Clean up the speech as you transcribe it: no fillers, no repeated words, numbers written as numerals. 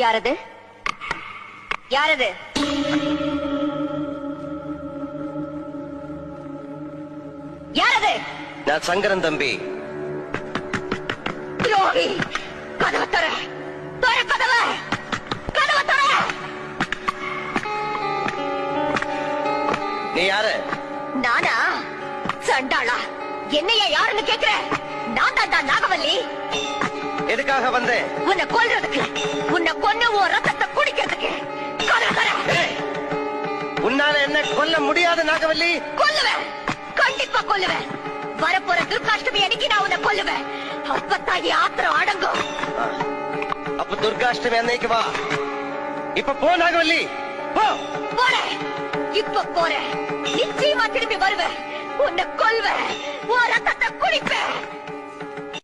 யாரது? யாரது? யாரது? நான் சங்கரன் தம்பி. துரோகி! கதவை தர! தர கதவை! கதவை தர! நீ யாரு? நானா? சண்டாளா! என்னையா யாருன்னு கேக்குற? நான் தான் நாகவல்லி. எதுக்காக வந்தேன்? உன்னை கொல்றதுக்கு, உன்னை கொன்னு உன் ரத்தத்தை குடிக்கிறதுக்கு. கதவை தர! உன்னால என்ன கொல்ல முடியாது நாகவல்லி? கொல்லுவேன், கண்டிப்பா கொல்லுவேன். வரப்போற துர்காஷ்டமி அன்னைக்கு நான் உன்னை கொல்லுவேன். அப்பத்தான் என் ஆத்திரம் அடங்கும். அப்ப துர்காஷ்டமி அன்னைக்கு வா. இப்ப போ நாகவல்லி, போ. போறேன், இப்ப போறேன். நிச்சயமா திரும்பி வருவேன். உன்னை கொல்வேன், உன் ரத்தத்தை குடிப்பேன்.